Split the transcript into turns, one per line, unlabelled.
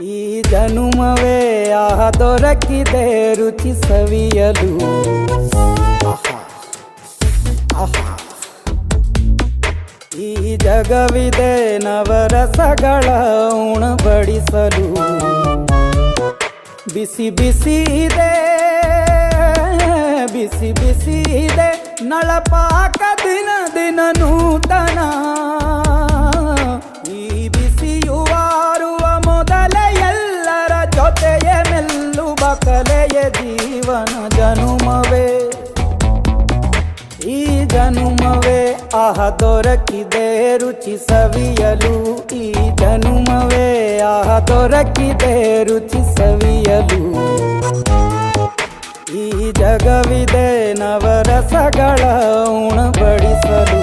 ಈ ಜನುಮವೇ ಆಹ ದೊರಕಿದೆ ರುಚಿ ಸವಿಯಲು. ಈ ಜಗವಿದೆ ನವರಸಗಳ ಉಣಬಡಿಸಲು. ಬಿಸಿ ಬಿಸಿ ಇದೆ, ಬಿಸಿ ಬಿಸಿ ಇದೆ ನಳಪಾಕ ದಿನ ದಿನ ನೂತನ. ಈ ಬಿಸಿಯುವಾರುವ ಮೊದಲೇ ಎಲ್ಲರ ಜೊತೆಯೇ ಮೆಲ್ಲುವ ಕಲೆಯ ಜೀವನ ಜನುಮವೇ. ಈ ಜನುಮವೇ ಆಹ ದೊರಕಿದೆ ರುಚಿ ಸವಿಯಲು. ಈ ಜನುಮವೇ ಆಹ ದೊರಕಿದೆ ರುಚಿ ಸವಿಯಲು. ಈ ಜಗವಿದೆ ನವರಸಗಳ ಉಣಬಡಿಸಲು.